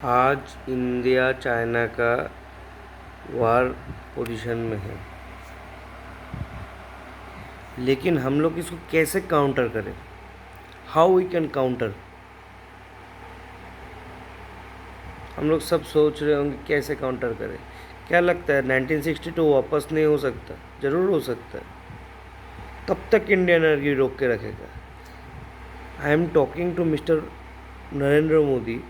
आज India China का वार position में है, लेकिन हम लोग इसको कैसे काउंटर करें? How we can counter? हम लोग सब सोच रहे होंगे कैसे काउंटर करें। क्या लगता है 1962 वापस नहीं हो सकता? ज़रूर हो सकता है। कब तक इंडियन एनर्जी रोक के रखेगा? I am talking to mister Narendra Modi,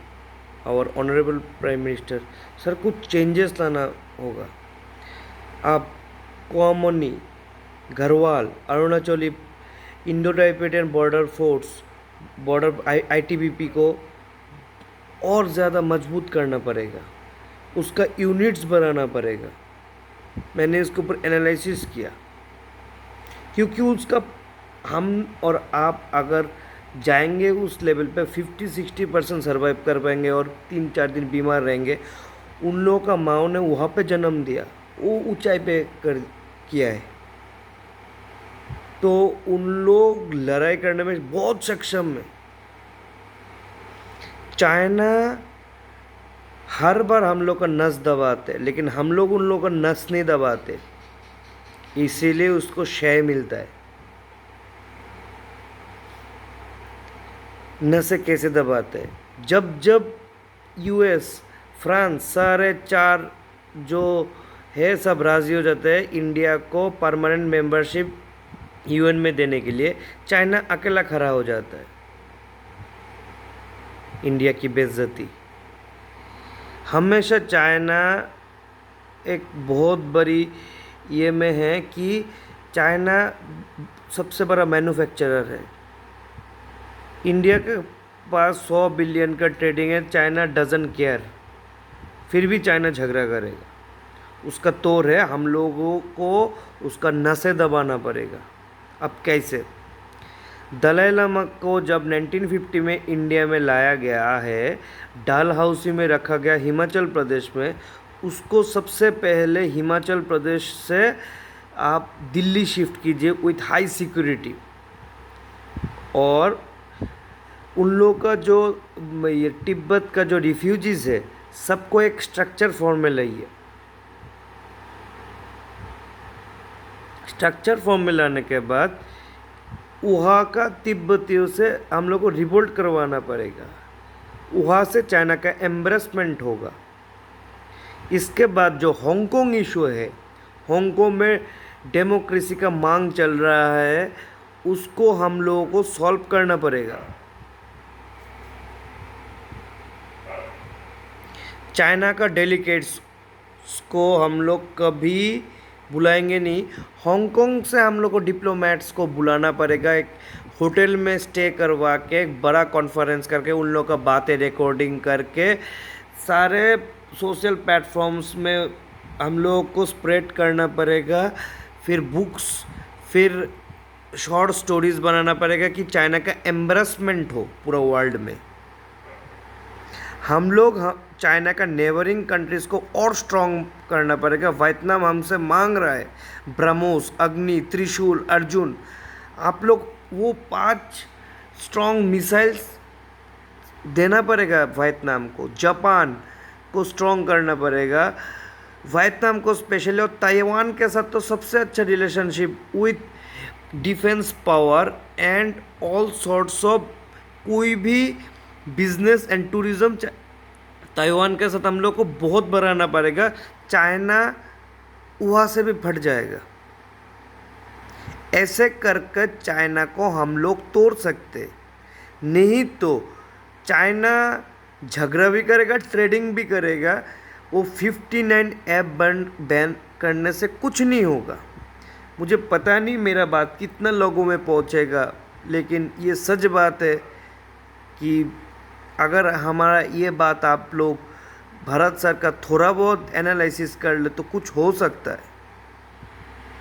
और ऑनरेबल प्राइम मिनिस्टर। सर, कुछ चेंजेस लाना होगा। आप Kumaoni, Garhwal, Arunachali, Indo Tibetan border force, border ITBP को और ज़्यादा मजबूत करना पड़ेगा, उसका यूनिट्स बढ़ाना पड़ेगा। मैंने इसके ऊपर एनालिसिस किया, क्योंकि उसका हम और आप अगर जाएंगे उस लेवल पे 50-60% सर्वाइव कर पाएंगे और 3-4 दिन बीमार रहेंगे। उन लोगों का माँ ने वहाँ पे जन्म दिया, वो ऊंचाई पे कर किया है, तो उन लोग लड़ाई करने में बहुत सक्षम है। चाइना हर बार हम लोग का नस दबाते, लेकिन हम लोग उन लोगों का नस नहीं दबाते, इसीलिए उसको क्षय मिलता है। नसें कैसे दबाते हैं? जब जब यूएस, फ्रांस, सारे चार जो है सब राजी हो जाते हैं इंडिया को परमानेंट मेंबरशिप यूएन में देने के लिए, चाइना अकेला खड़ा हो जाता है। इंडिया की बेइज्जती। हमेशा चाइना एक बहुत बड़ी ये में है कि चाइना सबसे बड़ा मैन्युफैक्चरर है। इंडिया के पास 100 बिलियन का ट्रेडिंग है, चाइना डजन केयर, फिर भी चाइना झगड़ा करेगा। उसका तोड़ है, हम लोगों को उसका नसें दबाना पड़ेगा। अब कैसे? दलाई लामा को जब 1950 में इंडिया में लाया गया है, डाल हाउसी में रखा गया हिमाचल प्रदेश में, उसको सबसे पहले हिमाचल प्रदेश से आप दिल्ली शिफ्ट कीजिए विथ हाई सिक्योरिटी। और उन लोगों का जो ये तिब्बत का जो रिफ्यूजीज़ है, सबको एक स्ट्रक्चर फॉर्म में लाइए। स्ट्रक्चर फॉर्म में लाने के बाद वहाँ का तिब्बतियों से हम लोग को रिवोल्ट करवाना पड़ेगा, वहाँ से चाइना का एम्ब्रेसमेंट होगा। इसके बाद जो हांगकांग इशू है, हांगकांग में डेमोक्रेसी का मांग चल रहा है, उसको हम लोगों को सॉल्व करना पड़ेगा। चाइना का डेलीगेट्स को हम लोग कभी बुलाएंगे नहीं, हांगकांग से हम लोग को डिप्लोमेट्स को बुलाना पड़ेगा। एक होटल में स्टे करवा के एक बड़ा कॉन्फ्रेंस करके उन लोग का बातें रिकॉर्डिंग करके सारे सोशल प्लेटफॉर्म्स में हम लोगों को स्प्रेड करना पड़ेगा। फिर बुक्स, फिर शॉर्ट स्टोरीज बनाना पड़ेगा कि चाइना का एम्ब्रेसमेंट हो पूरा वर्ल्ड में। हम लोग चाइना का नेबरिंग कंट्रीज़ को और स्ट्रॉन्ग करना पड़ेगा। वियतनाम हमसे मांग रहा है ब्रह्मोस, अग्नि, त्रिशूल, अर्जुन। आप लोग वो 5 स्ट्रॉन्ग मिसाइल्स देना पड़ेगा वियतनाम को। जापान को स्ट्रॉन्ग करना पड़ेगा। वियतनाम को स्पेशली, और ताइवान के साथ तो सबसे अच्छा relationship with defence power and all sorts of कोई भी बिजनेस एंड टूरिज्म ताइवान के साथ हम लोग को बहुत बढ़ाना पड़ेगा। चाइना वहाँ से भी फट जाएगा। ऐसे कर कर चाइना को हम लोग तोड़ सकते, नहीं तो चाइना झगड़ा भी करेगा, ट्रेडिंग भी करेगा। वो 59 ऐप बैन करने से कुछ नहीं होगा। मुझे पता नहीं मेरा बात कितना लोगों में पहुंचेगा, लेकिन ये सच बात है कि अगर हमारा ये बात आप लोग भारत सरकार थोड़ा बहुत एनालिसिस कर ले तो कुछ हो सकता है।